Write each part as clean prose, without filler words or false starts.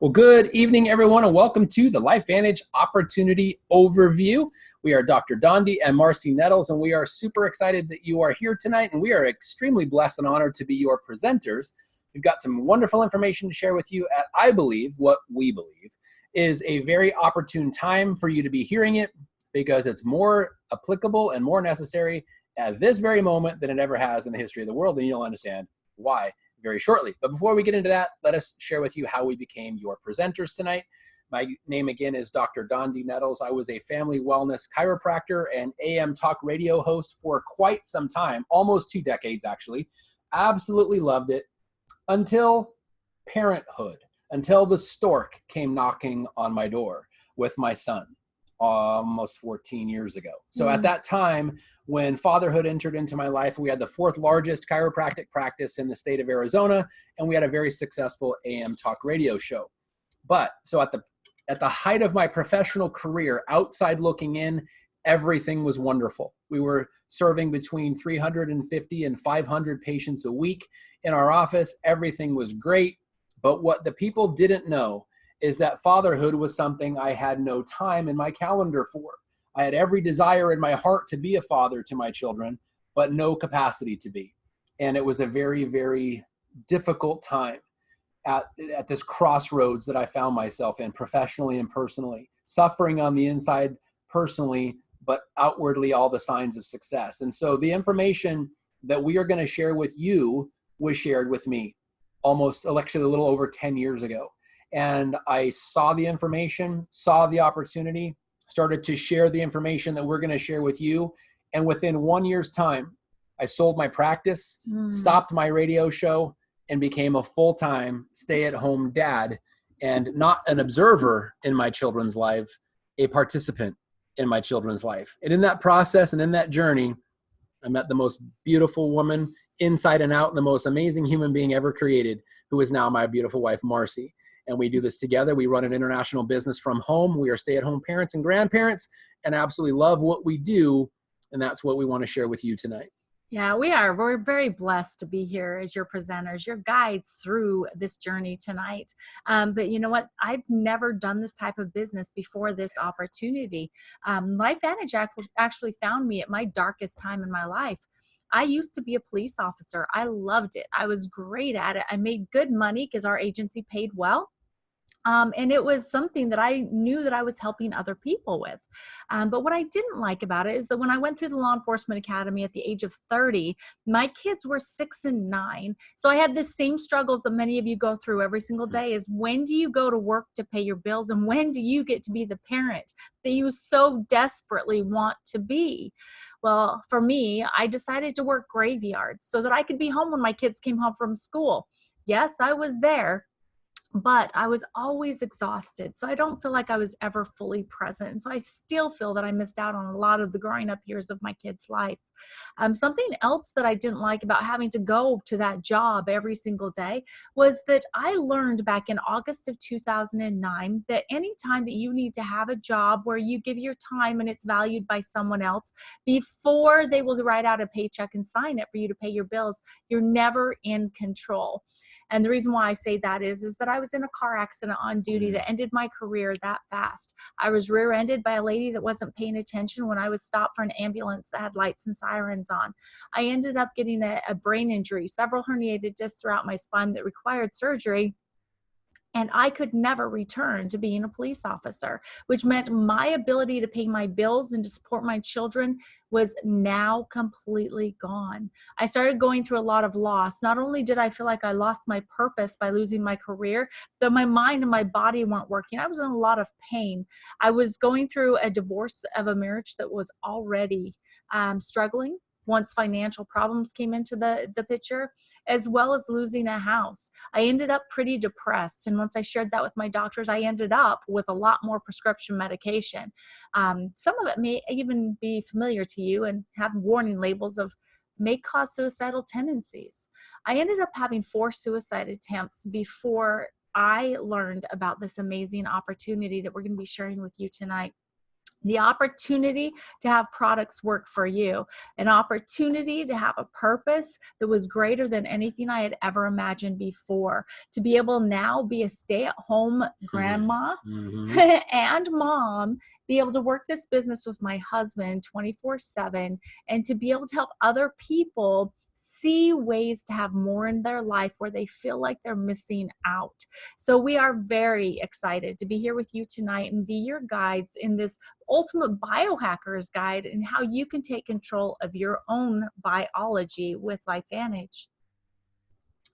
Well, good evening, everyone, and welcome to the LifeVantage Opportunity Overview. We are Dr. Dondee and Marci Nettles, and we are super excited that you are here tonight, and we are extremely blessed and honored to be your presenters. We've got some wonderful information to share with you at, I believe, what we believe is a very opportune time for you to be hearing it because it's more applicable and more necessary at this very moment than it ever has in the history of the world, and you'll understand why very shortly. But before we get into that, let us share with you how we became your presenters tonight. My name again is Dr. Dondee Nettles. I was a family wellness chiropractor and AM talk radio host for quite some time, almost 2 decades actually. Absolutely loved it until parenthood, until the stork came knocking on my door with my son almost 14 years ago. So at that time, when fatherhood entered into my life, we had the 4th largest chiropractic practice in the state of Arizona, and we had a very successful AM talk radio show. But so at the height of my professional career, outside looking in, everything was wonderful. We were serving between 350 and 500 patients a week in our office. Everything was great. But what the people didn't know is that fatherhood was something I had no time in my calendar for. I had every desire in my heart to be a father to my children, but no capacity to be. And it was a very, very difficult time at this crossroads that I found myself in professionally and personally, suffering on the inside personally, but outwardly all the signs of success. And so the information that we are going to share with you was shared with me actually a little over 10 years ago. And I saw the information, saw the opportunity, started to share the information that we're going to share with you. And within 1 year's time, I sold my practice, stopped my radio show, and became a full-time stay-at-home dad, and not an observer in my children's life, a participant in my children's life. And in that process and in that journey, I met the most beautiful woman inside and out, the most amazing human being ever created, who is now my beautiful wife, Marci. And we do this together. We run an international business from home. We are stay-at-home parents and grandparents and absolutely love what we do. And that's what we want to share with you tonight. Yeah, we are. We're very blessed to be here as your presenters, your guides through this journey tonight. But you know what? I've never done this type of business before this opportunity. LifeVantage actually found me at my darkest time in my life. I used to be a police officer. I loved it. I was great at it. I made good money because our agency paid well. And it was something that I knew that I was helping other people with. But what I didn't like about it is that when I went through the law enforcement academy at the age of 30, my kids were 6 and 9. So I had the same struggles that many of you go through every single day is when do you go to work to pay your bills? And when do you get to be the parent that you so desperately want to be? Well, for me, I decided to work graveyards so that I could be home when my kids came home from school. Yes, I was there, but I was always exhausted. So I don't feel like I was ever fully present. And so I still feel that I missed out on a lot of the growing up years of my kid's life. Something else that I didn't like about having to go to that job every single day was that I learned back in August of 2009 that anytime that you need to have a job where you give your time and it's valued by someone else before they will write out a paycheck and sign it for you to pay your bills, you're never in control. And the reason why I say that is that I was in a car accident on duty that ended my career that fast. I was rear-ended by a lady that wasn't paying attention when I was stopped for an ambulance that had lights and sirens on. I ended up getting a brain injury, several herniated discs throughout my spine that required surgery. And I could never return to being a police officer, which meant my ability to pay my bills and to support my children was now completely gone. I started going through a lot of loss. Not only did I feel like I lost my purpose by losing my career, but my mind and my body weren't working. I was in a lot of pain. I was going through a divorce of a marriage that was already struggling once financial problems came into the picture, as well as losing a house. I ended up pretty depressed. And once I shared that with my doctors, I ended up with a lot more prescription medication. Some of it may even be familiar to you and have warning labels of may cause suicidal tendencies. I ended up having 4 suicide attempts before I learned about this amazing opportunity that we're going to be sharing with you tonight. The opportunity to have products work for you, an opportunity to have a purpose that was greater than anything I had ever imagined before, to be able now be a stay-at-home grandma and mom, be able to work this business with my husband 24/7, and to be able to help other people see ways to have more in their life where they feel like they're missing out. So we are very excited to be here with you tonight and be your guides in this ultimate biohacker's guide and how you can take control of your own biology with LifeVantage.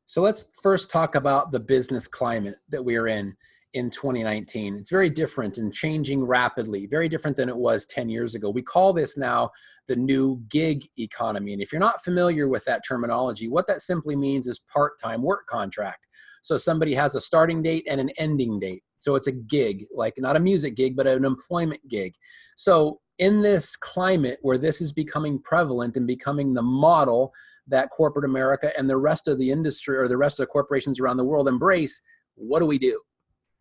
So let's first talk about the business climate that we are in 2019. It's very different and changing rapidly, very different than it was 10 years ago. We call this now the new gig economy. And if you're not familiar with that terminology, what that simply means is part-time work contract. So somebody has a starting date and an ending date. So it's a gig, like not a music gig, but an employment gig. So in this climate where this is becoming prevalent and becoming the model that corporate America and the rest of the industry or the rest of the corporations around the world embrace, what do?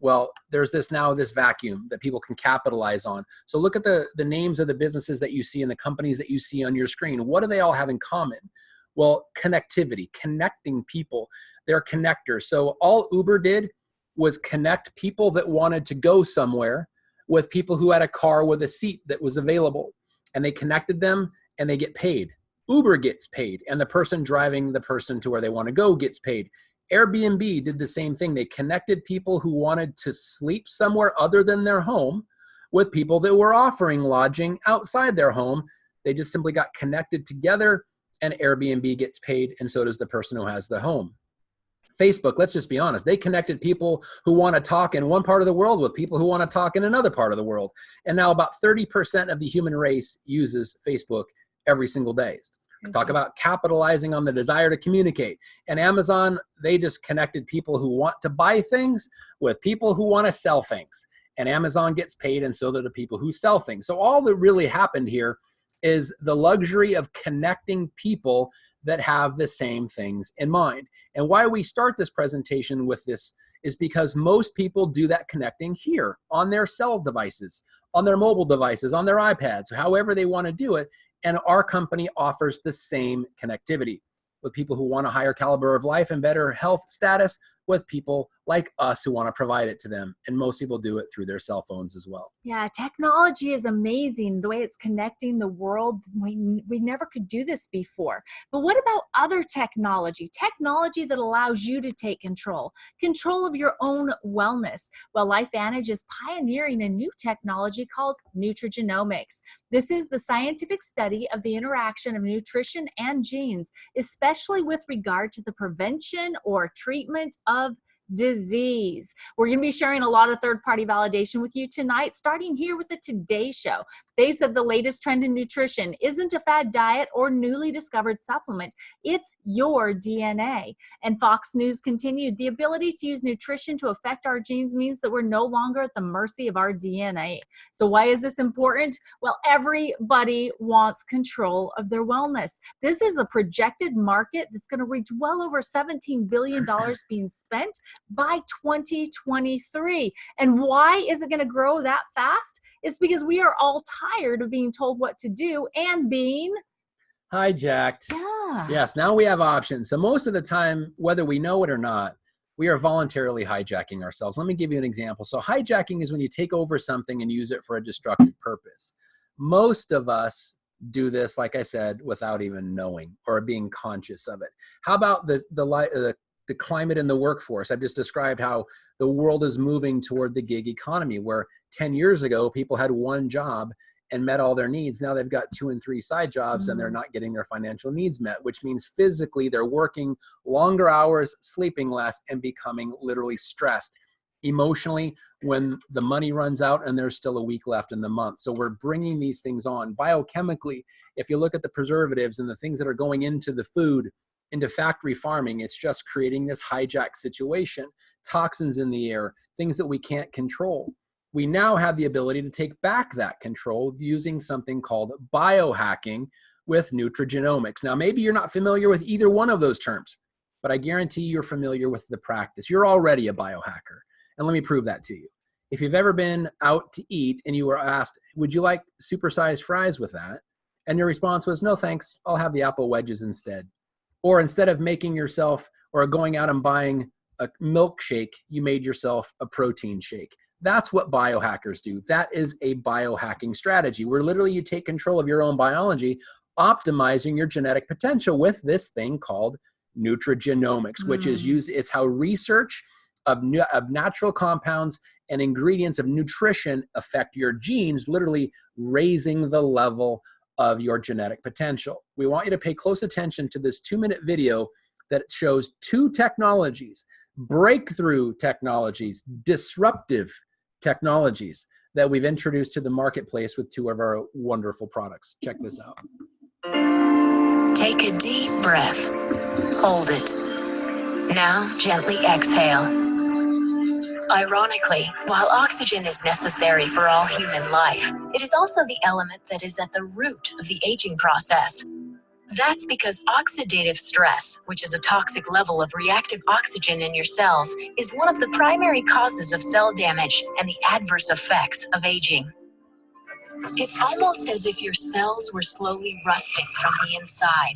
Well, there's this vacuum that people can capitalize on. So look at the names of the businesses that you see and the companies that you see on your screen. What do they all have in common? Well, connectivity, connecting people. They're connectors. So all Uber did was connect people that wanted to go somewhere with people who had a car with a seat that was available. And they connected them and they get paid. Uber gets paid, and the person driving the person to where they want to go gets paid. Airbnb did the same thing. They connected people who wanted to sleep somewhere other than their home with people that were offering lodging outside their home. They just simply got connected together, and Airbnb gets paid, and so does the person who has the home. Facebook, let's just be honest, they connected people who want to talk in one part of the world with people who want to talk in another part of the world. And now about 30% of the human race uses Facebook every single day. Talk about capitalizing on the desire to communicate. And Amazon, they just connected people who want to buy things with people who want to sell things. And Amazon gets paid, and so do the people who sell things. So all that really happened here is the luxury of connecting people that have the same things in mind. And why we start this presentation with this is because most people do that connecting here on their cell devices, on their mobile devices, on their iPads, however they want to do it. And our company offers the same connectivity with people who want a higher caliber of life and better health status, with people like us who want to provide it to them. And most people do it through their cell phones as well. Yeah, technology is amazing, the way it's connecting the world. We never could do this before. But what about other technology? Technology that allows you to take control of your own wellness. Well, LifeVantage is pioneering a new technology called Nutrigenomics. This is the scientific study of the interaction of nutrition and genes, especially with regard to the prevention or treatment of disease. We're going to be sharing a lot of third-party validation with you tonight, starting here with the Today Show. They said the latest trend in nutrition isn't a fad diet or newly discovered supplement. It's your DNA. And Fox News continued, the ability to use nutrition to affect our genes means that we're no longer at the mercy of our DNA. So why is this important? Well, everybody wants control of their wellness. This is a projected market that's going to reach well over $17 billion being spent by 2023. And why is it going to grow that fast? It's because we are all tired of being told what to do and being hijacked. Yeah. Yes, now we have options. So most of the time, whether we know it or not, we are voluntarily hijacking ourselves. Let me give you an example. So hijacking is when you take over something and use it for a destructive purpose. Most of us do this, like I said, without even knowing or being conscious of it. How about the climate in the workforce? I've just described how the world is moving toward the gig economy, where 10 years ago, people had one job and met all their needs. Now they've got 2 and 3 side jobs and they're not getting their financial needs met, which means physically they're working longer hours, sleeping less, and becoming literally stressed. Emotionally, when the money runs out and there's still a week left in the month. So we're bringing these things on. Biochemically, if you look at the preservatives and the things that are going into the food, into factory farming, it's just creating this hijack situation, toxins in the air, things that we can't control. We now have the ability to take back that control using something called biohacking with Nutrigenomics. Now, maybe you're not familiar with either one of those terms, but I guarantee you're familiar with the practice. You're already a biohacker. And let me prove that to you. If you've ever been out to eat and you were asked, would you like supersized fries with that? And your response was, no, thanks, I'll have the apple wedges instead. Or instead of making yourself or going out and buying a milkshake, you made yourself a protein shake. That's what biohackers do. That is a biohacking strategy where literally you take control of your own biology, optimizing your genetic potential with this thing called nutrigenomics, which is used, it's how research of natural compounds and ingredients of nutrition affect your genes, literally raising the level of your genetic potential. We want you to pay close attention to this 2-minute video that shows 2 technologies, breakthrough technologies, disruptive technologies that we've introduced to the marketplace with 2 of our wonderful products. Check this out. Take a deep breath. Hold it. Now gently exhale. Ironically, while oxygen is necessary for all human life, it is also the element that is at the root of the aging process. That's because oxidative stress, which is a toxic level of reactive oxygen in your cells, is one of the primary causes of cell damage and the adverse effects of aging. It's almost as if your cells were slowly rusting from the inside.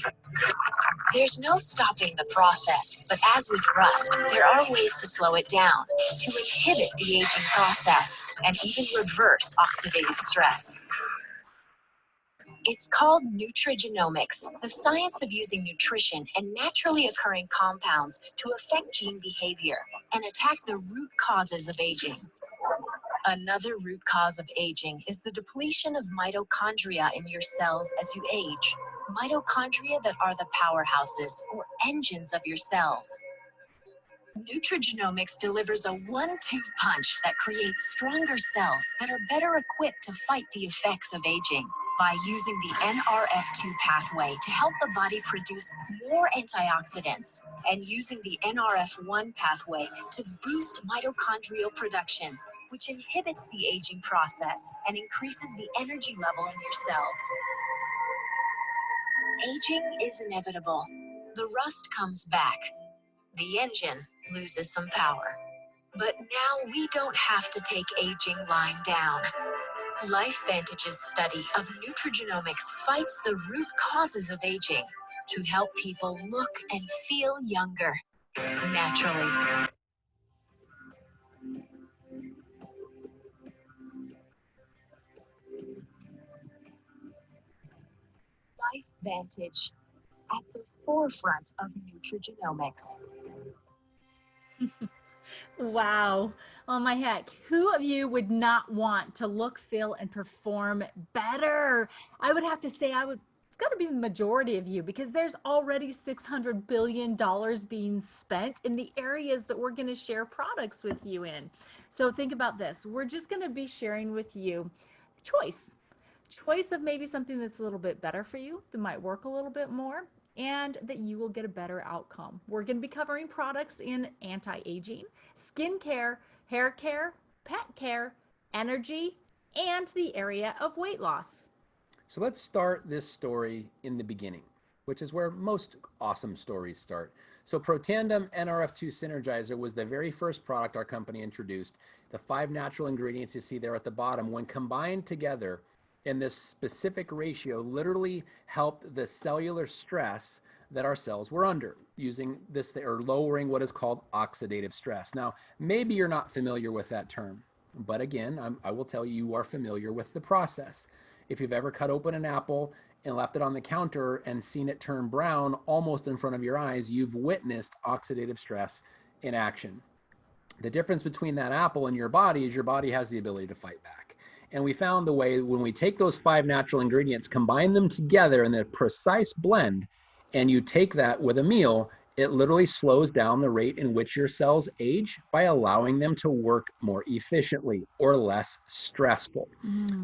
There's no stopping the process, but as with rust, there are ways to slow it down, to inhibit the aging process, and even reverse oxidative stress. It's called nutrigenomics, the science of using nutrition and naturally occurring compounds to affect gene behavior and attack the root causes of aging. Another root cause of aging is the depletion of mitochondria in your cells as you age. Mitochondria that are the powerhouses or engines of your cells. Nutrigenomics delivers a 1-2 punch that creates stronger cells that are better equipped to fight the effects of aging by using the NRF2 pathway to help the body produce more antioxidants and using the NRF1 pathway to boost mitochondrial production, which inhibits the aging process and increases the energy level in your cells. Aging is inevitable. The rust comes back. The engine loses some power. But now we don't have to take aging lying down. LifeVantage's study of nutrigenomics fights the root causes of aging to help people look and feel younger naturally. LifeVantage, at the forefront of nutrigenomics. Wow. Oh my heck. Who of you would not want to look, feel, and perform better? I would have to say it's got to be the majority of you because there's already $600 billion being spent in the areas that we're going to share products with you in. So think about this. We're just going to be sharing with you choice of maybe something that's a little bit better for you, that might work a little bit more, and that you will get a better outcome. We're going to be covering products in anti-aging, skincare, hair care, pet care, energy, and the area of weight loss. So let's start this story in the beginning, which is where most awesome stories start. So Protandim NRF2 Synergizer was the very first product our company introduced. The 5 natural ingredients you see there at the bottom, when combined together in this specific ratio, literally helped the cellular stress that our cells were under using this or lowering what is called oxidative stress. Now, maybe you're not familiar with that term, but again, I will tell you, you are familiar with the process. If you've ever cut open an apple and left it on the counter and seen it turn brown almost in front of your eyes, you've witnessed oxidative stress in action. The difference between that apple and your body is your body has the ability to fight back. And we found the way when we take those 5 natural ingredients, combine them together in a precise blend, and you take that with a meal, it literally slows down the rate in which your cells age by allowing them to work more efficiently or less stressful.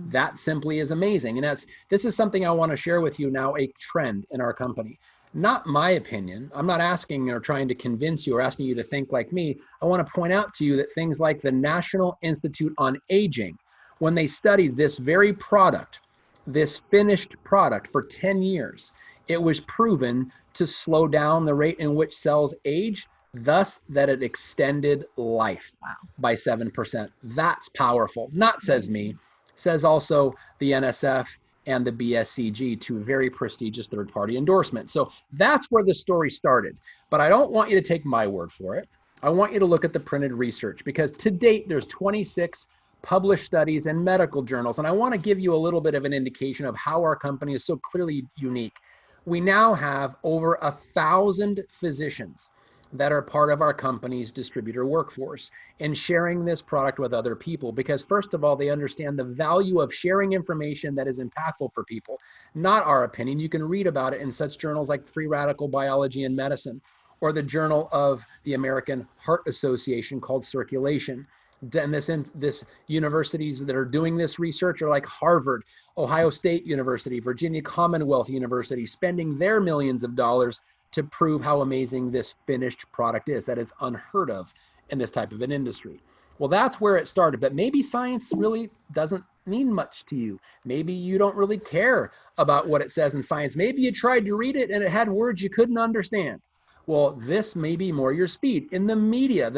That simply is amazing. And this is something I want to share with you now, a trend in our company. Not my opinion. I'm not asking or trying to convince you or asking you to think like me. I want to point out to you that things like the National Institute on Aging, when they studied this very product, this finished product for 10 years, it was proven to slow down the rate in which cells age thus that it extended life Wow. by 7%. That's powerful. Not says me, Amazing. says also the NSF and the BSCG, two very prestigious third-party endorsements. So that's where the story started. But I don't want you to take my word for it. I want you to look at the printed research, because to date, there's 26 published studies in medical journals. And I want to give you a little bit of an indication of how our company is so clearly unique. We now have over 1,000 physicians that are part of our company's distributor workforce and sharing this product with other people, because first of all, they understand the value of sharing information that is impactful for people. Not our opinion. You can read about it in such journals like Free Radical Biology and Medicine, or the Journal of the American Heart Association called Circulation. And this universities that are doing this research are like Harvard, Ohio State University, Virginia Commonwealth University, spending their millions of dollars to prove how amazing this finished product is. That is unheard of in this type of an industry. Well, that's where it started, but maybe science really doesn't mean much to you. Maybe you don't really care about what it says in science. Maybe you tried to read it and it had words you couldn't understand. Well, this may be more your speed. In the media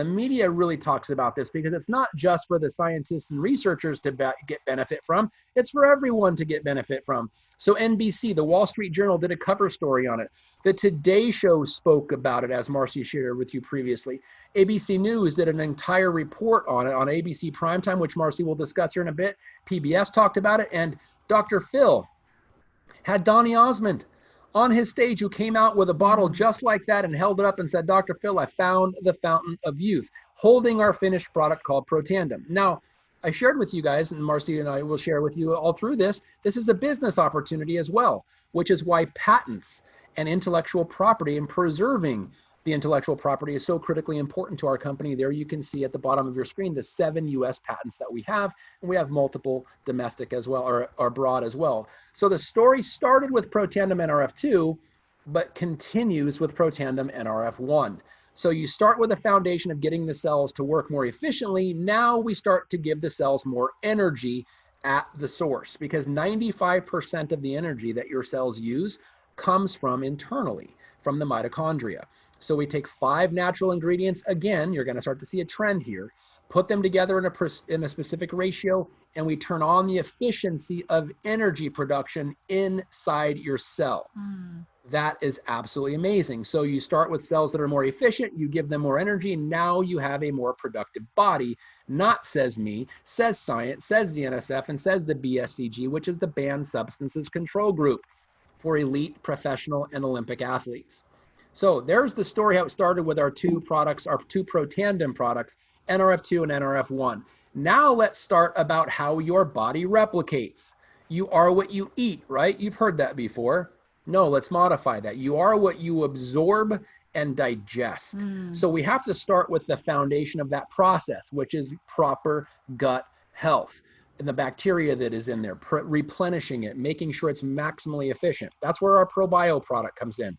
really talks about this, because it's not just for the scientists and researchers to get benefit from, it's for everyone to get benefit from. So NBC, the Wall Street Journal, did a cover story on it. The Today Show spoke about it, as Marci shared with you previously. ABC News did an entire report on it on ABC Primetime, which Marci will discuss here in a bit. PBS talked about it, and Dr. Phil had Donny Osmond on his stage, who came out with a bottle just like that and held it up and said, "Dr. Phil, I found the fountain of youth," holding our finished product called Protandim. Now, I shared with you guys, and Marci and I will share with you all through this, this is a business opportunity as well, which is why patents and intellectual property and preserving the intellectual property is so critically important to our company. There you can see at the bottom of your screen the 7 US patents that we have, and we have multiple domestic as well, or abroad as well. So the story started with Protandim NRF2, but continues with Protandim NRF1. So you start with a foundation of getting the cells to work more efficiently. Now we start to give the cells more energy at the source, because 95% of the energy that your cells use comes from internally, from the mitochondria. So we take 5 natural ingredients. Again, you're going to start to see a trend here. Put them together in a specific ratio, and we turn on the efficiency of energy production inside your cell. That is absolutely amazing. So you start with cells that are more efficient, you give them more energy, and now you have a more productive body. Not says me, says science, says the NSF, and says the BSCG, which is the Banned Substances Control Group for elite professional and Olympic athletes. So there's the story, how it started with our 2 products, our 2 Protandim products, NRF2 and NRF1. Now let's start about how your body replicates. You are what you eat, right? You've heard that before. No, let's modify that. You are what you absorb and digest. So we have to start with the foundation of that process, which is proper gut health and the bacteria that is in there, replenishing it, making sure it's maximally efficient. That's where our ProBio product comes in.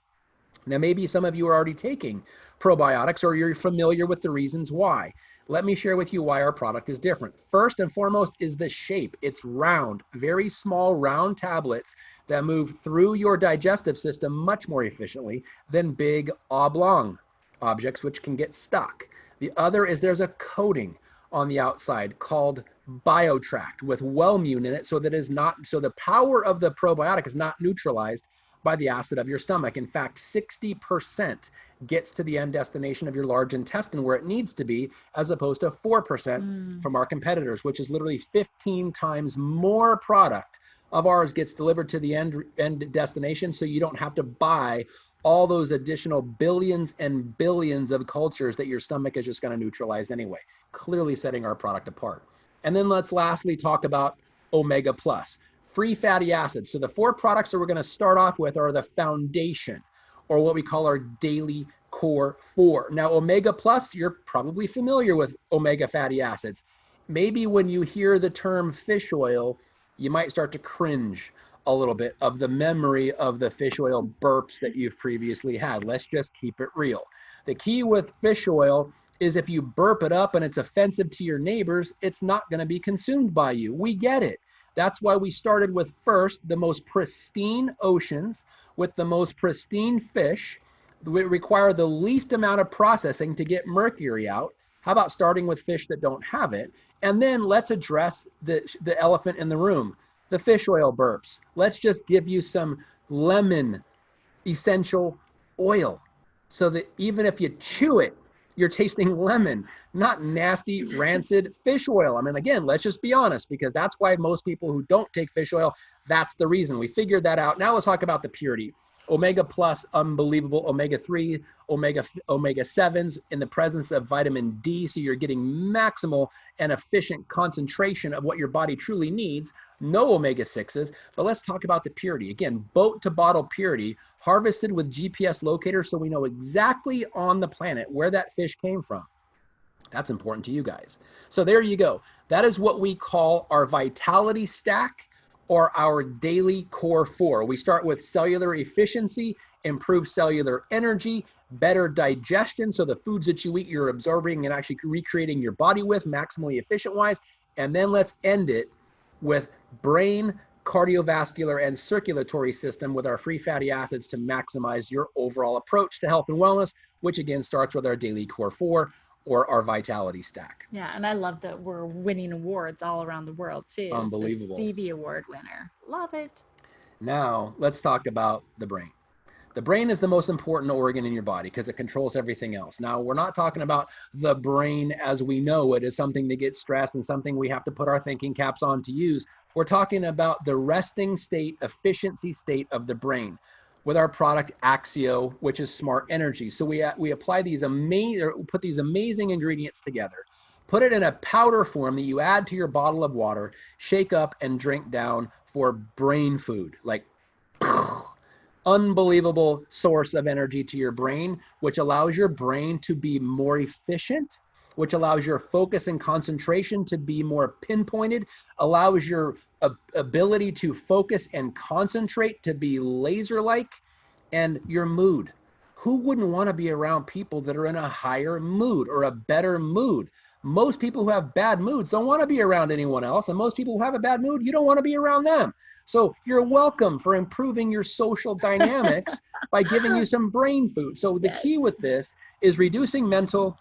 Now, maybe some of you are already taking probiotics, or you're familiar with the reasons why. Let me share with you why our product is different. First and foremost is the shape. It's round, very small round tablets that move through your digestive system much more efficiently than big oblong objects, which can get stuck. The other is there's a coating on the outside called BioTract with Wellmune in it, so that is not, so the power of the probiotic is not neutralized by the acid of your stomach. In fact, 60% gets to the end destination of your large intestine where it needs to be, as opposed to 4% from our competitors, which is literally 15 times more product of ours gets delivered to the end destination, so you don't have to buy all those additional billions and billions of cultures that your stomach is just going to neutralize anyway, clearly setting our product apart. And then let's lastly talk about Omega Plus. Free fatty acids. So the 4 products that we're going to start off with are the foundation, or what we call our daily core 4. Now, Omega Plus, you're probably familiar with omega fatty acids. Maybe when you hear the term fish oil, you might start to cringe a little bit of the memory of the fish oil burps that you've previously had. Let's just keep it real. The key with fish oil is if you burp it up and it's offensive to your neighbors, it's not going to be consumed by you. We get it. That's why we started with first the most pristine oceans with the most pristine fish require the least amount of processing to get mercury out. How about starting with fish that don't have it? And then let's address the elephant in the room, the fish oil burps. Let's just give you some lemon essential oil so that even if you chew it, you're tasting lemon, not nasty, rancid fish oil. I mean, again, let's just be honest, because that's why most people who don't take fish oil, that's the reason. We figured that out. Now let's talk about the purity. Omega plus, unbelievable. Omega-3, omega-7s in the presence of vitamin D. So you're getting maximal and efficient concentration of what your body truly needs. No omega-6s, but let's talk about the purity. Again, boat to bottle purity, harvested with GPS locators so we know exactly on the planet where that fish came from. That's important to you guys. So there you go. That is what we call our vitality stack, or our daily core 4. We start with cellular efficiency, improved cellular energy, better digestion, so the foods that you eat you're absorbing and actually recreating your body with maximally efficient wise. And then let's end it with brain, cardiovascular, and circulatory system with our free fatty acids to maximize your overall approach to health and wellness, which again starts with our daily core 4, or our vitality stack. Yeah, and I love that we're winning awards all around the world too. Unbelievable. The Stevie Award winner. Love it. Now, let's talk about the brain. The brain is the most important organ in your body because it controls everything else. Now, we're not talking about the brain as we know it as something that gets stressed and something we have to put our thinking caps on to use. We're talking about the resting state, efficiency state of the brain with our product Axio, which is smart energy. So we apply these put these amazing ingredients together, put it in a powder form that you add to your bottle of water, shake up and drink down for brain food, like unbelievable source of energy to your brain, which allows your brain to be more efficient, which allows your focus and concentration to be more pinpointed, allows your ability to focus and concentrate to be laser-like, and your mood. Who wouldn't want to be around people that are in a higher mood or a better mood? Most people who have bad moods don't want to be around anyone else, and most people who have a bad mood, you don't want to be around them. So you're welcome for improving your social dynamics by giving you some brain food. So the key with this is reducing mental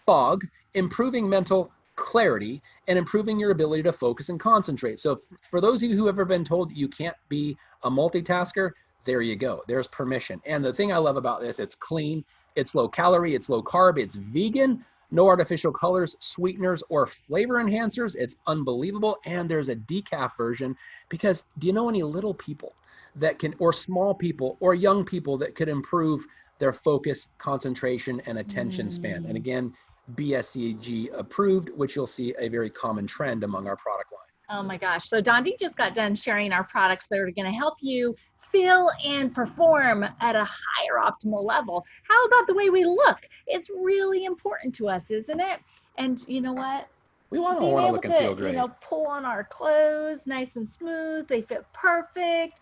fog, improving mental clarity, and improving your ability to focus and concentrate. So for those of you who have ever been told you can't be a multitasker, there you go. There's permission. And the thing I love about this, it's clean, it's low calorie, it's low carb, it's vegan, no artificial colors, sweeteners, or flavor enhancers. It's unbelievable. And there's a decaf version, because do you know any little people that can, or small people, or young people that could improve their focus, concentration, and attention span? And again, BSCG approved, which you'll see a very common trend among our product line. Oh my gosh. So Dondee just got done sharing our products that are going to help you feel and perform at a higher optimal level. How about the way we look? It's really important to us, isn't it? And you know what? We want to look and feel great. You know, pull on our clothes nice and smooth. They fit perfect.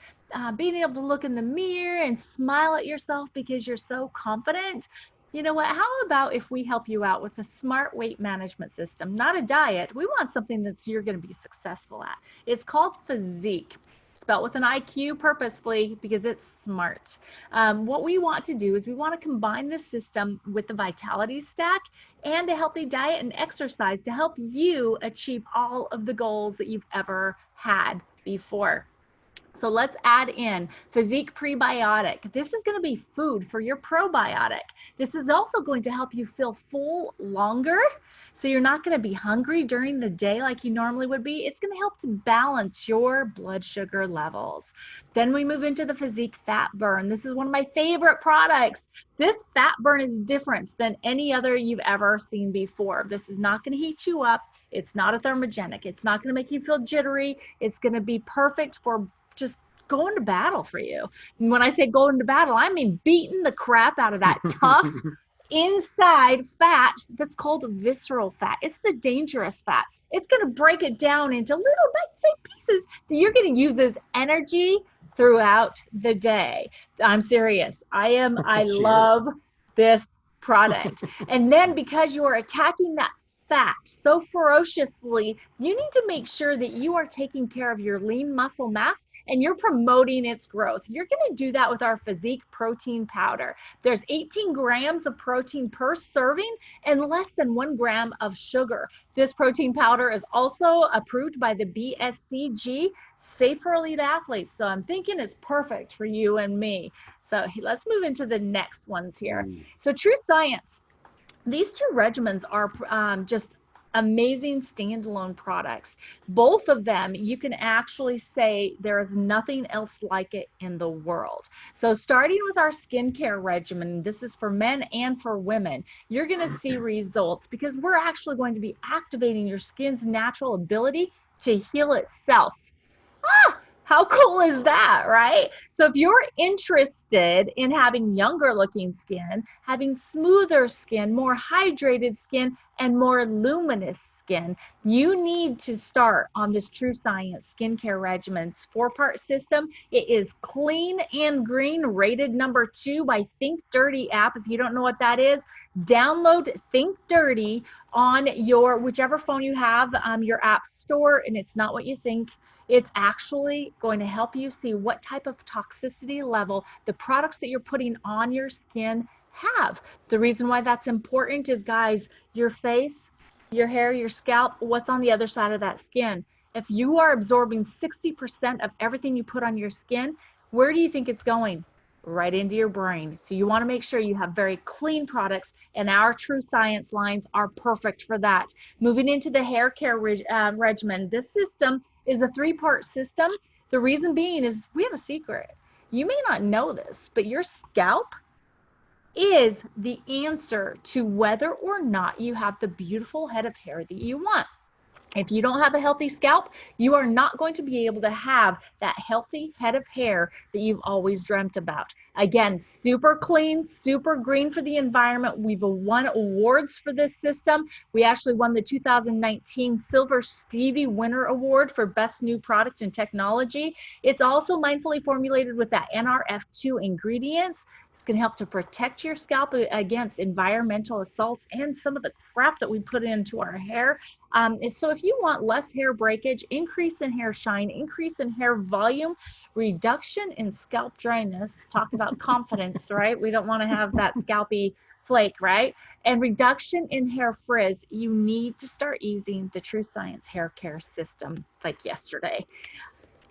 Being able to look in the mirror and smile at yourself because you're so confident. You know what? How about if we help you out with a smart weight management system, not a diet? We want something that you're going to be successful at. It's called Physique. Spelled with an IQ purposefully because it's smart. What we want to do is we want to combine this system with the vitality stack and a healthy diet and exercise to help you achieve all of the goals that you've ever had before. So let's add in Physique Prebiotic. This is going to be food for your probiotic. This is also going to help you feel full longer. So you're not going to be hungry during the day like you normally would be. It's going to help to balance your blood sugar levels. Then we move into the Physique Fat Burn. This is one of my favorite products. This fat burn is different than any other you've ever seen before. This is not going to heat you up. It's not a thermogenic. It's not going to make you feel jittery. It's going to be perfect for just going to battle for you. And when I say going to battle, I mean beating the crap out of that tough inside fat that's called visceral fat. It's the dangerous fat. It's going to break it down into little bite-sized pieces that you're going to use as energy throughout the day. I'm serious. I love this product. And then because you are attacking that fat so ferociously, you need to make sure that you are taking care of your lean muscle mass and you're promoting its growth. You're going to do that with our Physique protein powder. There's 18 grams of protein per serving and less than 1 gram of sugar. This protein powder is also approved by the BSCG, safe for elite athletes. So I'm thinking it's perfect for you and me. So let's move into the next ones here. So True Science. These two regimens are just amazing standalone products. Both of them, you can actually say there is nothing else like it in the world. So starting with our skincare regimen, this is for men and for women, you're going to see results because we're actually going to be activating your skin's natural ability to heal itself. How cool is that, right? So if you're interested in having younger looking skin, having smoother skin, more hydrated skin, and more luminous skin, you need to start on this True Science skincare regimen's 4-part system. It is clean and green, rated number 2 by Think Dirty app. If you don't know what that is, download Think Dirty on your whichever phone you have, your app store, and it's not what you think. It's actually going to help you see what type of toxicity level the products that you're putting on your skin have. The reason why that's important is, guys, your face, your hair, your scalp, what's on the other side of that skin. If you are absorbing 60% of everything you put on your skin, where do you think it's going? Right into your brain. So you want to make sure you have very clean products, and our True Science lines are perfect for that. Moving into the hair care regimen, this system is a 3-part system. The reason being is we have a secret. You may not know this, but your scalp is the answer to whether or not you have the beautiful head of hair that you want. If you don't have a healthy scalp, you are not going to be able to have that healthy head of hair that you've always dreamt about. Again, super clean, super green for the environment. We've won awards for this system. We actually won the 2019 Silver Stevie Winner Award for Best New Product and Technology. It's also mindfully formulated with that NRF2 ingredients. It's going to help to protect your scalp against environmental assaults and some of the crap that we put into our hair. So if you want less hair breakage, increase in hair shine, increase in hair volume, reduction in scalp dryness, talk about confidence, right? We don't want to have that scalpy flake, right? And reduction in hair frizz, you need to start using the True Science hair care system like yesterday.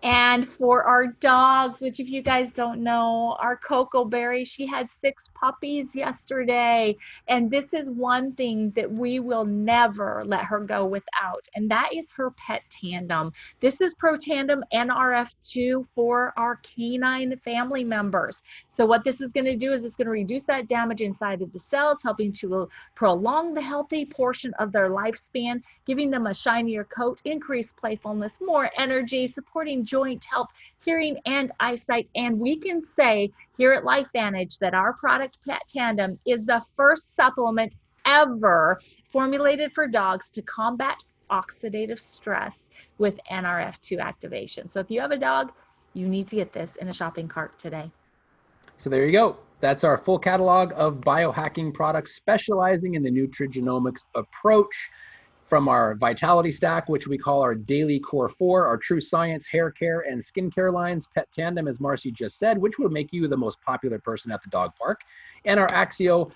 And for our dogs, which if you guys don't know, our Cocoa Berry, she had 6 puppies yesterday. And this is one thing that we will never let her go without, and that is her pet tandem. This is Pro Tandem NRF2 for our canine family members. So what this is going to do is it's going to reduce that damage inside of the cells, helping to prolong the healthy portion of their lifespan, giving them a shinier coat, increased playfulness, more energy, supporting joint health, hearing, and eyesight. And we can say here at LifeVantage that our product Pet Tandem is the first supplement ever formulated for dogs to combat oxidative stress with NRF2 activation. So if you have a dog, you need to get this in a shopping cart today. So there you go. That's our full catalog of biohacking products specializing in the Nutrigenomics approach. From our Vitality Stack, which we call our Daily Core 4, our True Science hair care and skincare lines, Pet Tandem, as Marci just said, which will make you the most popular person at the dog park, and our Axio,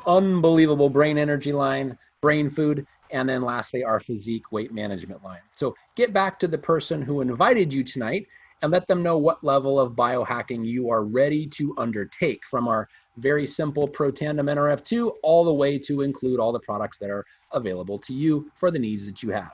unbelievable brain energy line, brain food, and then lastly, our Physique weight management line. So get back to the person who invited you tonight and let them know what level of biohacking you are ready to undertake, from our very simple Pro Tandem NRF2 all the way to include all the products that are available to you for the needs that you have.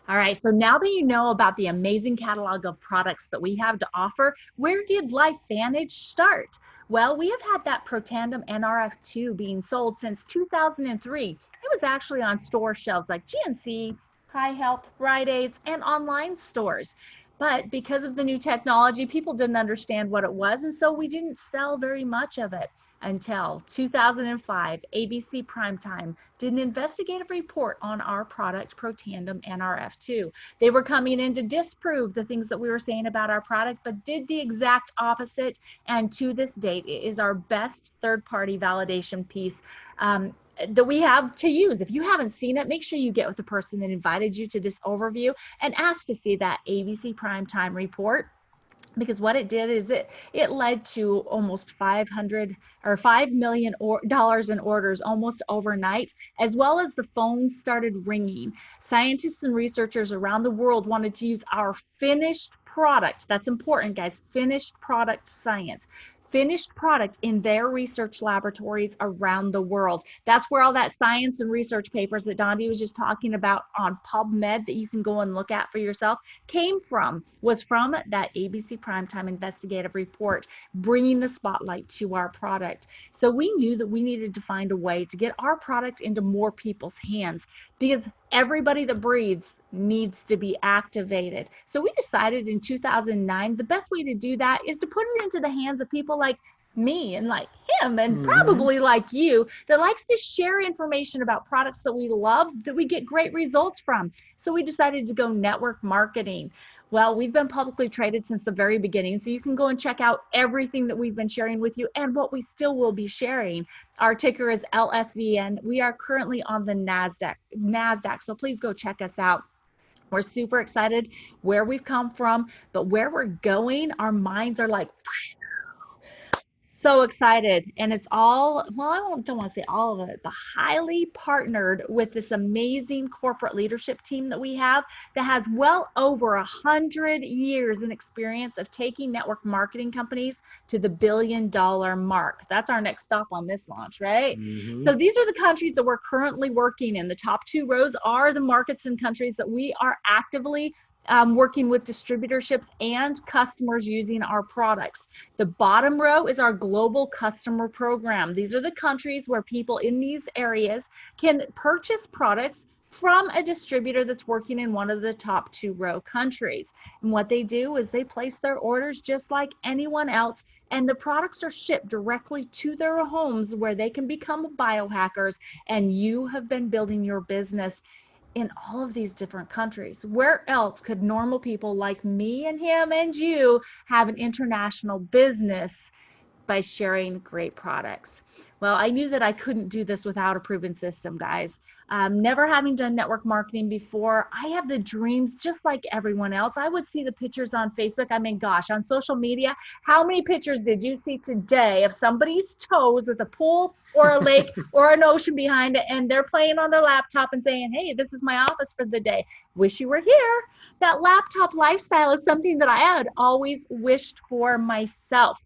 All right, so now that you know about the amazing catalog of products that we have to offer, where did LifeVantage start? Well, we have had that Pro Tandem NRF2 being sold since 2003. It was actually on store shelves like GNC, High Health, Rite Aids, and online stores. But because of the new technology, people didn't understand what it was, and so we didn't sell very much of it until 2005. ABC Primetime did an investigative report on our product, Pro Tandem NRF2. They were coming in to disprove the things that we were saying about our product, but did the exact opposite, and to this date, it is our best third-party validation piece that we have to use. If you haven't seen it, make sure you get with the person that invited you to this overview and ask to see that ABC Primetime report. because what it did is it led to almost 500 or $5 million dollars in orders almost overnight, as well as the phones started ringing. Scientists and researchers around the world wanted to use our finished product. That's important, guys. Finished product science. Finished product in their research laboratories around the world. That's where all that science and research papers that Dondee was just talking about on PubMed that you can go and look at for yourself came from, was from that ABC Primetime Investigative Report, bringing the spotlight to our product. So we knew that we needed to find a way to get our product into more people's hands, because everybody that breathes needs to be activated. So we decided in 2009 the best way to do that is to put it into the hands of people like me and like him and probably like you, that likes to share information about products that we love, that we get great results from. So we decided to go network marketing. Well, we've been publicly traded since the very beginning, so you can go and check out everything that we've been sharing with you and what we still will be sharing. Our ticker is LFVN. We are currently on the NASDAQ, so please go check us out. We're super excited where we've come from, but where we're going, our minds are like, so excited. And it's all, well, I don't want to say all of it, but highly partnered with this amazing corporate leadership team that we have that has well over 100 years in experience of taking network marketing companies to the $1 billion mark. That's our next stop on this launch, right? So these are the countries that we're currently working in. The top 2 rows are the markets and countries that we are actively working with distributorships and customers using our products. The bottom row is our global customer program. These are the countries where people in these areas can purchase products from a distributor that's working in one of the top 2 row countries. And what they do is they place their orders just like anyone else, and the products are shipped directly to their homes where they can become biohackers, and you have been building your business in all of these different countries. Where else could normal people like me and him and you have an international business by sharing great products? Well, I knew that I couldn't do this without a proven system, guys. Never having done network marketing before, I have the dreams just like everyone else. I would see the pictures on Facebook. I mean, gosh, on social media, how many pictures did you see today of somebody's toes with a pool or a lake or an ocean behind it, and they're playing on their laptop and saying, hey, this is my office for the day. Wish you were here. That laptop lifestyle is something that I had always wished for myself.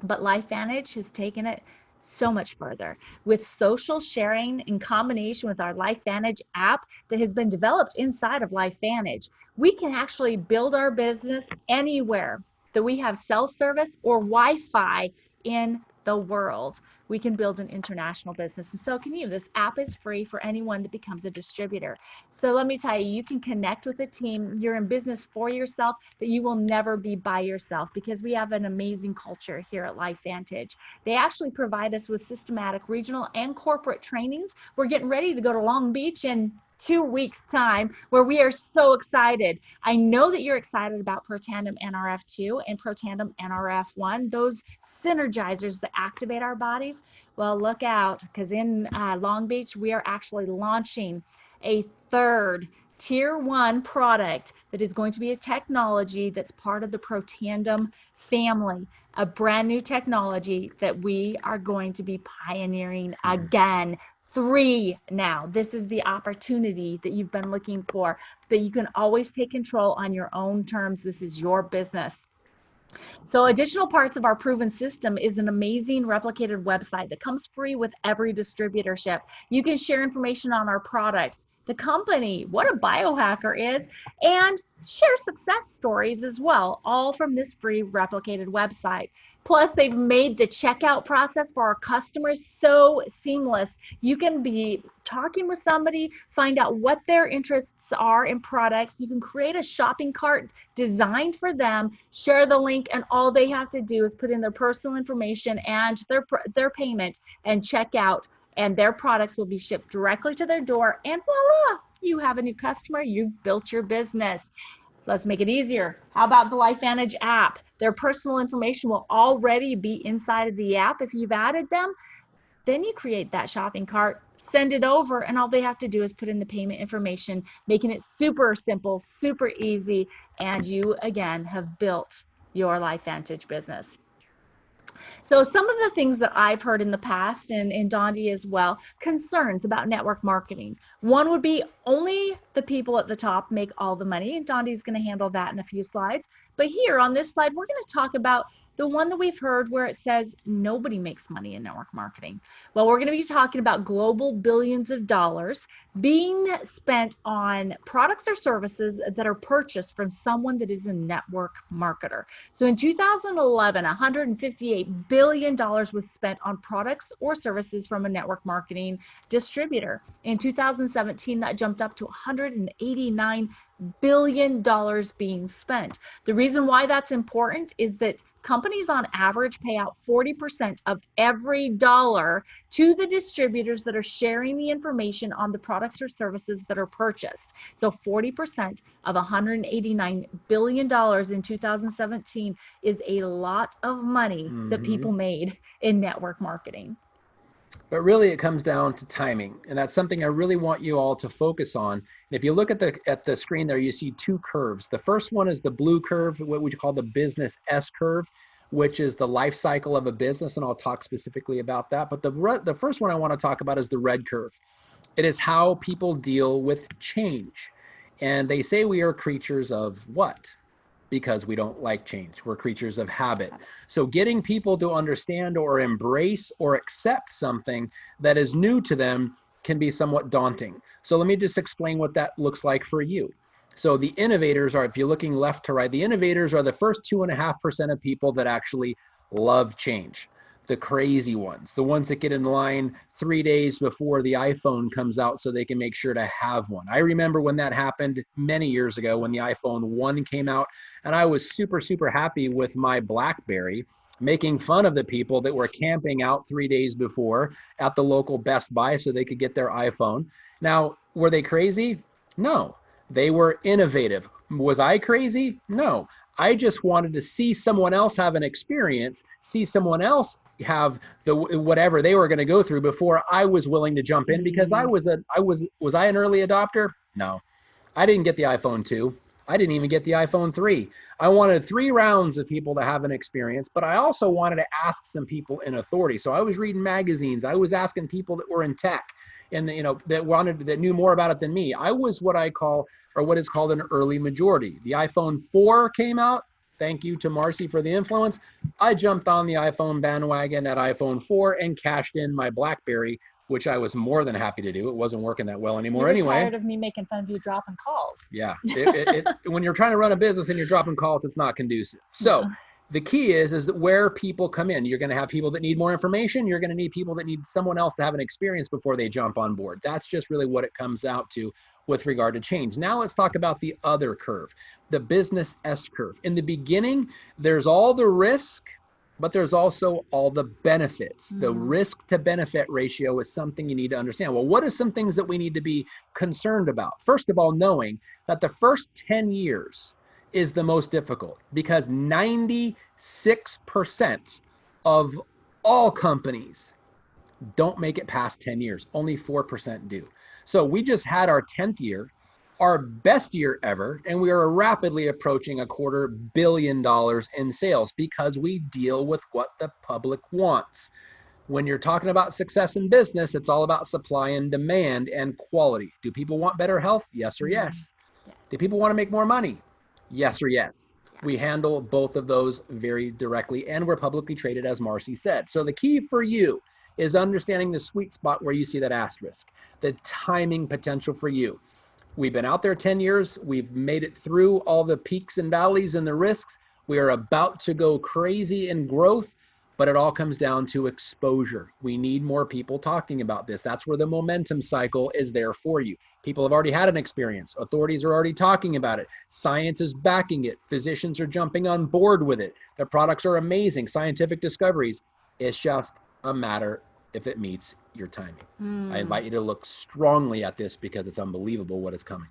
But LifeVantage has taken it so much further with social sharing in combination with our LifeVantage app that has been developed inside of LifeVantage. We can actually build our business anywhere that we have cell service or Wi-Fi in the world. We can build an international business, and so can you. This app is free for anyone that becomes a distributor. So let me tell you, you can connect with a team. You're in business for yourself, but you will never be by yourself, because we have an amazing culture here at LifeVantage. They actually provide us with systematic regional and corporate trainings. We're getting ready to go to Long Beach in 2 weeks time, where we are so excited. I know that you're excited about ProTandem NRF2 and ProTandem NRF1, those synergizers that activate our bodies. Well, look out, because in Long Beach, we are actually launching a 3rd tier 1 product that is going to be a technology that's part of the ProTandem family, a brand new technology that we are going to be pioneering again. 3 now. This is the opportunity that you've been looking for, that you can always take control on your own terms. This is your business. So additional parts of our proven system is an amazing replicated website that comes free with every distributorship. You can share information on our products, the company, what a biohacker is, and share success stories as well, all from this free replicated website. Plus, they've made the checkout process for our customers so seamless. You can be talking with somebody, find out what their interests are in products. You can create a shopping cart designed for them, share the link, and all they have to do is put in their personal information and their payment and check out, and their products will be shipped directly to their door, and voila, you have a new customer. You've built your business. Let's make it easier. How about the LifeVantage app? Their personal information will already be inside of the app if you've added them. Then you create that shopping cart, send it over, and all they have to do is put in the payment information, making it super simple, super easy, and you again have built your LifeVantage business. So some of the things that I've heard in the past, and Dondee as well, concerns about network marketing. One would be only the people at the top make all the money, and Dondee's going to handle that in a few slides. But here on this slide, we're going to talk about the one that we've heard where it says nobody makes money in network marketing. Well, we're going to be talking about global billions of dollars being spent on products or services that are purchased from someone that is a network marketer. So in 2011, $158 billion was spent on products or services from a network marketing distributor. In 2017, that jumped up to $189 billion being spent. The reason why that's important is that companies on average pay out 40% of every dollar to the distributors that are sharing the information on the products or services that are purchased. So 40% of $189 billion in 2017 is a lot of money that people made in network marketing. But really it comes down to timing. And that's something I really want you all to focus on. And if you look at the screen there, you see two curves. The first one is the blue curve, what we call the business S curve, which is the life cycle of a business. And I'll talk specifically about that. But the first one I want to talk about is the red curve. It is how people deal with change. And they say we are creatures of what? Because we don't like change. We're creatures of habit. So getting people to understand or embrace or accept something that is new to them can be somewhat daunting. So let me just explain what that looks like for you. So the innovators are, if you're looking left to right, the innovators are the first 2.5% of people that actually love change. The crazy ones, the ones that get in line 3 days before the iPhone comes out so they can make sure to have one. I remember when that happened many years ago when the iPhone 1 came out, and I was super, super happy with my BlackBerry, making fun of the people that were camping out 3 days before at the local Best Buy so they could get their iPhone. Now, were they crazy? No. They were innovative. Was I crazy? No. I just wanted to see someone else have an experience, see someone else have the whatever they were going to go through before I was willing to jump in, because was I an early adopter? No. I didn't get the iPhone 2. I didn't even get the iPhone 3. I wanted 3 rounds of people to have an experience, but I also wanted to ask some people in authority. So I was reading magazines. I was asking people that were in tech and that knew more about it than me. I was what is called an early majority. The iPhone 4 came out. Thank you to Marci for the influence. I jumped on the iPhone bandwagon at iPhone 4 and cashed in my BlackBerry, which I was more than happy to do. It wasn't working that well anymore anyway. You're tired of me making fun of you dropping calls. Yeah. When you're trying to run a business and you're dropping calls, it's not conducive. So the key is that where people come in, you're going to have people that need more information. You're going to need people that need someone else to have an experience before they jump on board. That's just really what it comes out to with regard to change. Now let's talk about the other curve, the business S curve. In the beginning, there's all the risk, but there's also all the benefits. The risk to benefit ratio is something you need to understand. Well, what are some things that we need to be concerned about? First of all, knowing that the first 10 years is the most difficult, because 96% of all companies don't make it past 10 years. Only 4% do. So we just had our 10th year, our best year ever, and we are rapidly approaching $250 million in sales because we deal with what the public wants. When you're talking about success in business, it's all about supply and demand and quality. Do people want better health? Yes or yes. Do people want to make more money? Yes or yes. We handle both of those very directly, and we're publicly traded, as Marci said. So the key for you is understanding the sweet spot where you see that asterisk, the timing potential for you. We've been out there 10 years. We've made it through all the peaks and valleys and the risks. We are about to go crazy in growth, but it all comes down to exposure. We need more people talking about this. That's where the momentum cycle is there for you. People have already had an experience. Authorities are already talking about it. Science is backing it. Physicians are jumping on board with it. Their products are amazing. Scientific discoveries. It's just a matter if it meets your timing. I invite you to look strongly at this because it's unbelievable what is coming.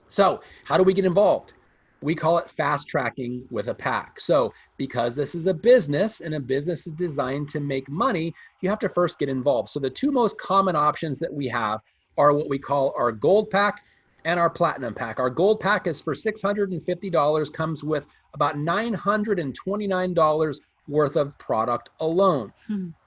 So how do we get involved? We call it fast tracking with a pack. So because this is a business and a business is designed to make money, you have to first get involved. So the two most common options that we have are what we call our gold pack and our platinum pack. Our gold pack is for $650, comes with about $929 worth of product alone.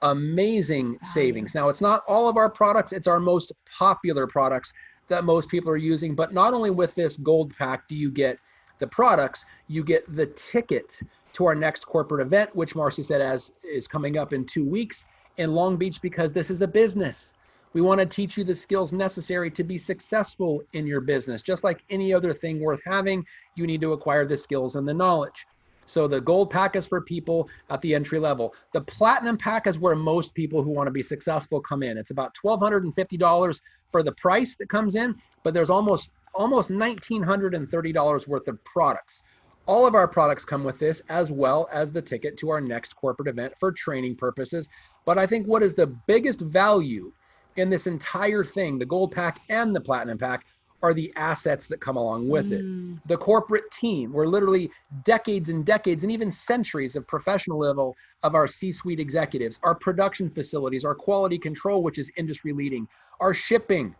Amazing savings. Now, it's not all of our products, it's our most popular products that most people are using, but not only with this gold pack do you get the products, you get the ticket to our next corporate event, which Marci said is coming up in 2 weeks in Long Beach, because this is a business. We want to teach you the skills necessary to be successful in your business. Just like any other thing worth having, you need to acquire the skills and the knowledge. So the gold pack is for people at the entry level. The platinum pack is where most people who want to be successful come in. It's about $1,250 for the price that comes in, but there's almost $1,930 worth of products. All of our products come with this, as well as the ticket to our next corporate event for training purposes. But I think what is the biggest value in this entire thing, the gold pack and the platinum pack, are the assets that come along with it. The corporate team, we're literally decades and decades and even centuries of professional level of our C-suite executives, our production facilities, our quality control, which is industry leading, our shipping,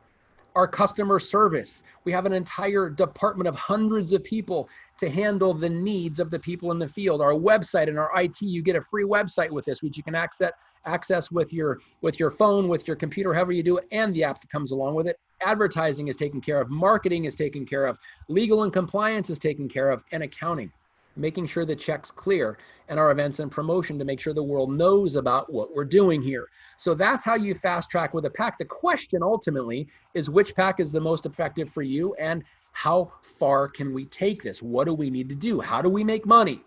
our customer service. We have an entire department of hundreds of people to handle the needs of the people in the field. Our website and our IT, you get a free website with this, which you can access with your phone, with your computer, however you do it, and the app that comes along with it. Advertising is taken care of, marketing is taken care of, legal and compliance is taken care of, and accounting, making sure the check's clear, and our events and promotion to make sure the world knows about what we're doing here. So that's how you fast track with a pack. The question ultimately is which pack is the most effective for you, and how far can we take this? What do we need to do? How do we make money?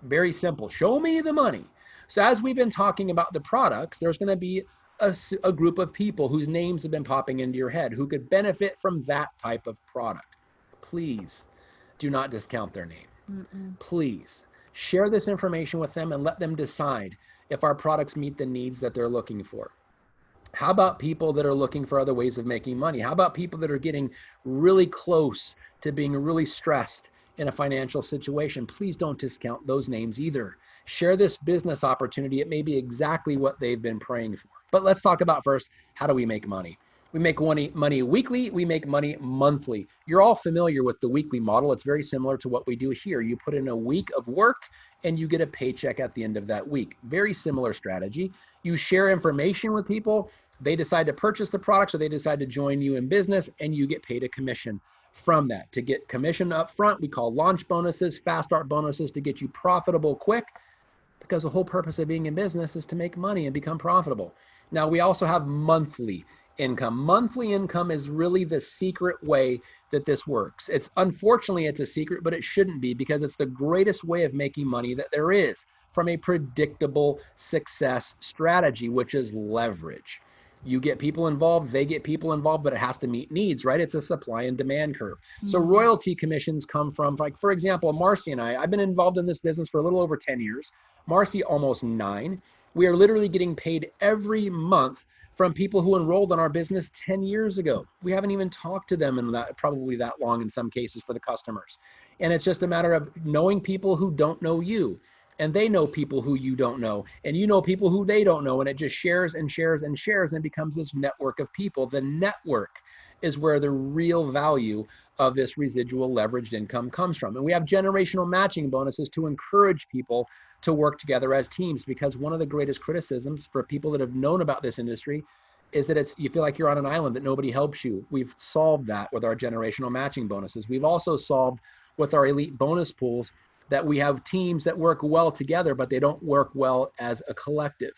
Very simple. Show me the money. So as we've been talking about the products, there's going to be a group of people whose names have been popping into your head who could benefit from that type of product. Please do not discount their name. Please share this information with them and let them decide if our products meet the needs that they're looking for. How about people that are looking for other ways of making money? How about people that are getting really close to being really stressed in a financial situation? Please don't discount those names either. Share this business opportunity. It may be exactly what they've been praying for. But let's talk about first, how do we make money? We make money weekly, we make money monthly. You're all familiar with the weekly model. It's very similar to what we do here. You put in a week of work and you get a paycheck at the end of that week. Very similar strategy. You share information with people. They decide to purchase the products or they decide to join you in business, and you get paid a commission from that. To get commission up front, we call launch bonuses, fast start bonuses, to get you profitable quick, because the whole purpose of being in business is to make money and become profitable. Now, we also have monthly income. Monthly income is really the secret way that this works. Unfortunately, it's a secret, but it shouldn't be, because it's the greatest way of making money that there is from a predictable success strategy, which is leverage. You get people involved, they get people involved, but it has to meet needs, right? It's a supply and demand curve. So royalty commissions come from, like, for example, Marci and I've been involved in this business for a little over 10 years. Marci, almost 9. We are literally getting paid every month from people who enrolled in our business 10 years ago. We haven't even talked to them in probably that long in some cases for the customers. And it's just a matter of knowing people who don't know you. And they know people who you don't know, and you know people who they don't know, and it just shares and shares and shares and becomes this network of people. The network is where the real value of this residual leveraged income comes from. And we have generational matching bonuses to encourage people to work together as teams, because one of the greatest criticisms for people that have known about this industry is that you feel like you're on an island, that nobody helps you. We've solved that with our generational matching bonuses. We've also solved with our elite bonus pools that we have teams that work well together, but they don't work well as a collective.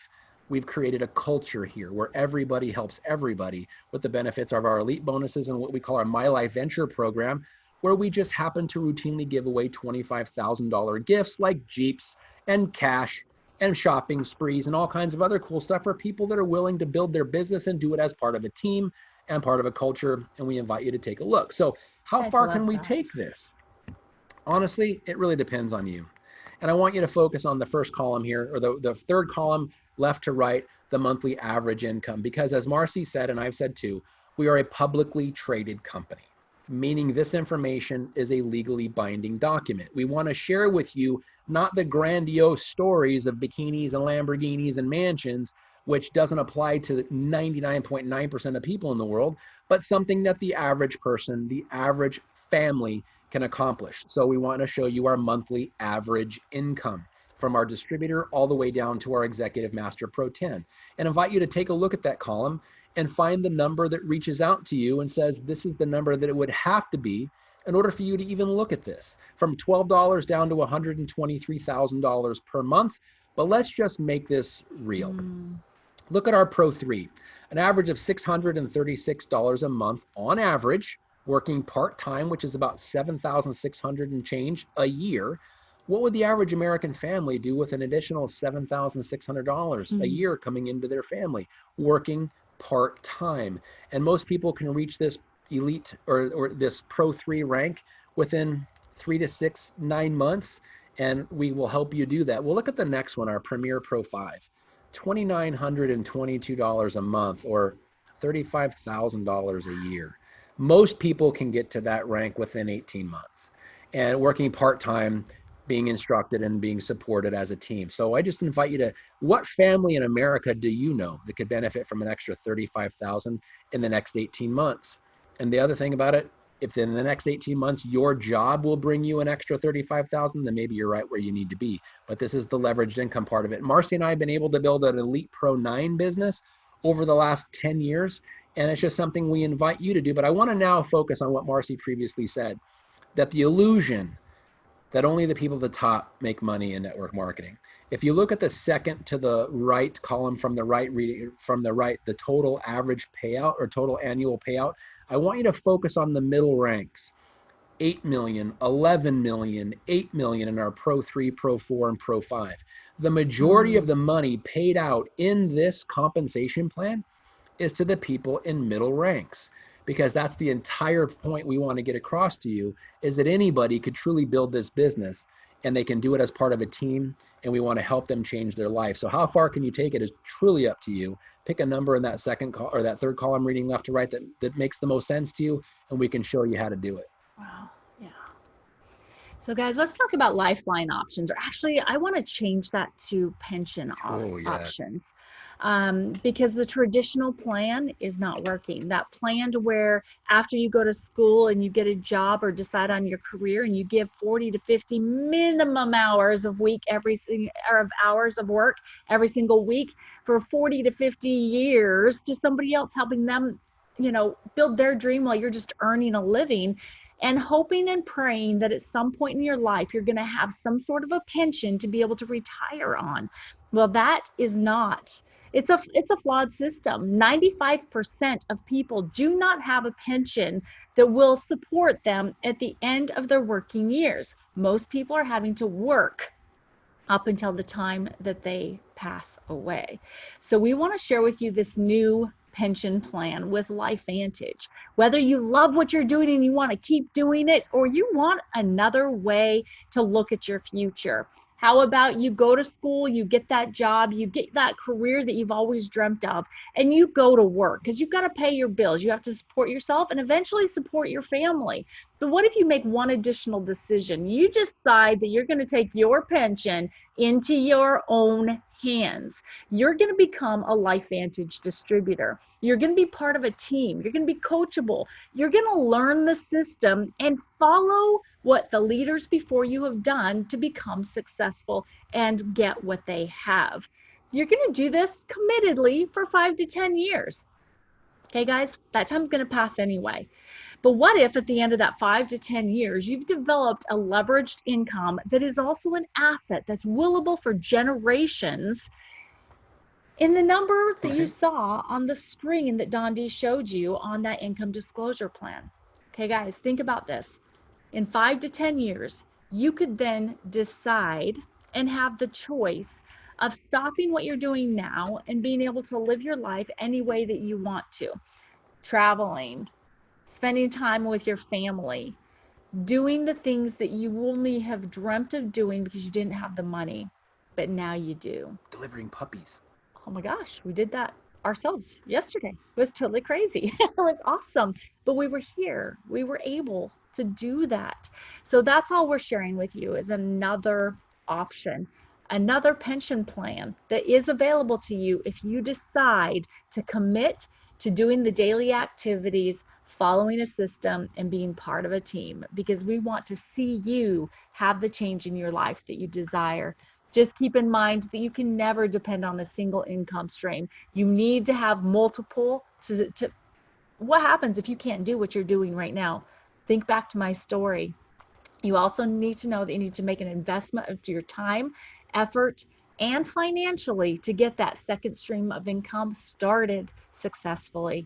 We've created a culture here where everybody helps everybody with the benefits of our elite bonuses and what we call our My Life Venture program, where we just happen to routinely give away $25,000 gifts like Jeeps and cash and shopping sprees and all kinds of other cool stuff for people that are willing to build their business and do it as part of a team and part of a culture. And we invite you to take a look. So how far can we take this? Honestly, it really depends on you. And I want you to focus on the first column here, or the third column left to right, the monthly average income. Because as Marci said, and I've said too, we are a publicly traded company, meaning this information is a legally binding document. We want to share with you not the grandiose stories of bikinis and Lamborghinis and mansions. which doesn't apply to 99.9% of people in the world, but something that the average person, the average family can accomplish. So we want to show you our monthly average income from our distributor all the way down to our executive master pro 10, and invite you to take a look at that column and find the number that reaches out to you and says, this is the number that it would have to be in order for you to even look at this, from $12 down to $123,000 per month. But let's just make this real. Look at our Pro 3, an average of $636 a month on average, working part-time, which is about $7,600 and change a year. What would the average American family do with an additional $7,600 a year coming into their family, working part-time? And most people can reach this elite or this Pro 3 rank within 3 to 6, 9 months, and we will help you do that. We'll look at the next one, our Premier Pro 5, $2,922 a month, or $35,000 a year. Most people can get to that rank within 18 months, and working part-time, being instructed and being supported as a team. So I just invite you to, what family in America do you know that could benefit from an extra $35,000 in the next 18 months? And the other thing about it, if in the next 18 months your job will bring you an extra $35,000, then maybe you're right where you need to be. But this is the leveraged income part of it. Marci and I have been able to build an elite Pro 9 business over the last 10 years, and it's just something we invite you to do. But I want to now focus on what Marci previously said, that the illusion that only the people at the top make money in network marketing. If you look at the second to the right column from the right, the total average payout or total annual payout, I want you to focus on the middle ranks. 8 million, 11 million, 8 million in our Pro 3, Pro 4, and Pro 5. The majority of the money paid out in this compensation plan is to the people in middle ranks, because that's the entire point we want to get across to you, is that anybody could truly build this business, and they can do it as part of a team, and we want to help them change their life. So how far can you take it is truly up to you. Pick a number in that that third column reading left to right that makes the most sense to you, and we can show you how to do it. Wow. Yeah. So guys, let's talk about lifeline options, or actually I want to change that to pension options. Because the traditional plan is not working. That plan to where after you go to school and you get a job or decide on your career and you give 40 to 50 minimum hours of work every single week for 40 to 50 years to somebody else, helping them, build their dream while you're just earning a living and hoping and praying that at some point in your life you're going to have some sort of a pension to be able to retire on. Well, that is not. It's a flawed system. 95% of people do not have a pension that will support them at the end of their working years. Most people are having to work up until the time that they pass away. So we want to share with you this new pension plan with LifeVantage. Whether you love what you're doing and you want to keep doing it, or you want another way to look at your future. How about you go to school, you get that job, you get that career that you've always dreamt of, and you go to work because you've got to pay your bills. You have to support yourself and eventually support your family. But what if you make one additional decision? You decide that you're going to take your pension into your own hands. You're going to become a LifeVantage distributor. You're going to be part of a team. You're going to be coachable. You're going to learn the system and follow what the leaders before you have done to become successful and get what they have. You're going to do this committedly for 5 to 10 years. Okay, guys, that time's going to pass anyway. But what if at the end of that 5 to 10 years, you've developed a leveraged income that is also an asset that's willable for generations in the number that you saw on the screen that Dondee showed you on that income disclosure plan? Okay, guys, think about this. In 5 to 10 years, you could then decide and have the choice of stopping what you're doing now and being able to live your life any way that you want to. Traveling, spending time with your family, doing the things that you only have dreamt of doing because you didn't have the money, but now you do. Delivering puppies. Oh my gosh, we did that ourselves yesterday. It was totally crazy. It was awesome, but we were here. We were able to do that. So that's all we're sharing with you, is another option. another pension plan that is available to you if you decide to commit to doing the daily activities, following a system, and being part of a team, because we want to see you have the change in your life that you desire. Just keep in mind that you can never depend on a single income stream. You need to have multiple to what happens if you can't do what you're doing right now? Think back to my story. You also need to know that you need to make an investment of your time, effort, and financially to get that second stream of income started successfully.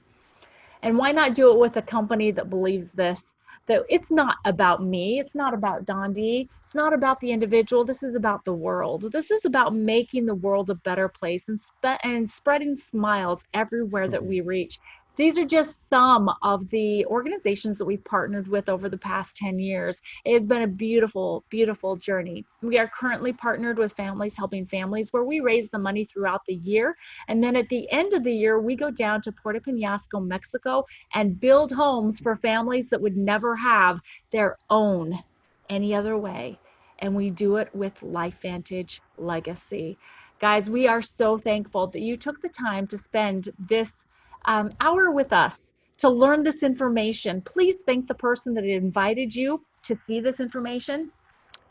And why not do it with a company that believes this? That it's not about me, it's not about Dondee, it's not about the individual, this is about the world. This is about making the world a better place and spreading smiles everywhere that we reach. These are just some of the organizations that we've partnered with over the past 10 years. It has been a beautiful, beautiful journey. We are currently partnered with Families Helping Families, where we raise the money throughout the year. And then at the end of the year, we go down to Puerto Penasco, Mexico, and build homes for families that would never have their own any other way. And we do it with LifeVantage Legacy. Guys, we are so thankful that you took the time to spend this hour with us to learn this information. Please thank the person that invited you to see this information,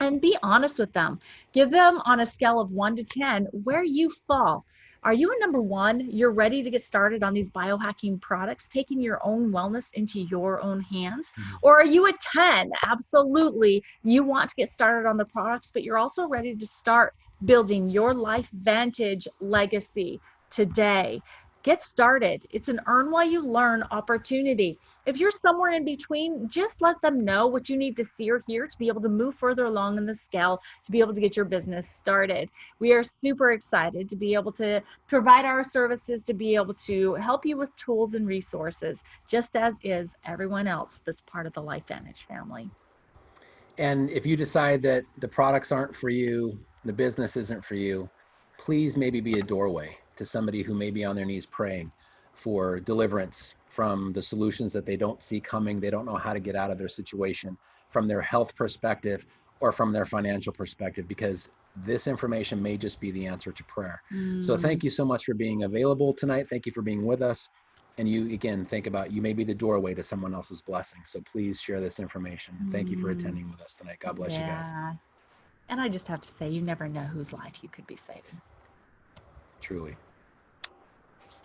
and be honest with them. Give them on a scale of 1 to 10 where you fall. Are you a number 1? You're ready to get started on these biohacking products, taking your own wellness into your own hands? Or are you a 10? Absolutely. You want to get started on the products, but you're also ready to start building your LifeVantage legacy today. Get started. It's an earn while you learn opportunity. If you're somewhere in between, just let them know what you need to see or hear to be able to move further along in the scale, to be able to get your business started. We are super excited to be able to provide our services, to be able to help you with tools and resources, just as is everyone else that's part of the LifeVantage family. And if you decide that the products aren't for you, the business isn't for you, please maybe be a doorway to somebody who may be on their knees praying for deliverance from the solutions that they don't see coming. They don't know how to get out of their situation from their health perspective or from their financial perspective, because this information may just be the answer to prayer. So thank you so much for being available tonight. Thank you for being with us. And you, again, think about, you may be the doorway to someone else's blessing. So please share this information. Thank you for attending with us tonight. God bless you guys. And I just have to say, you never know whose life you could be saving. Truly.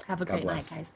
Have a great night, guys.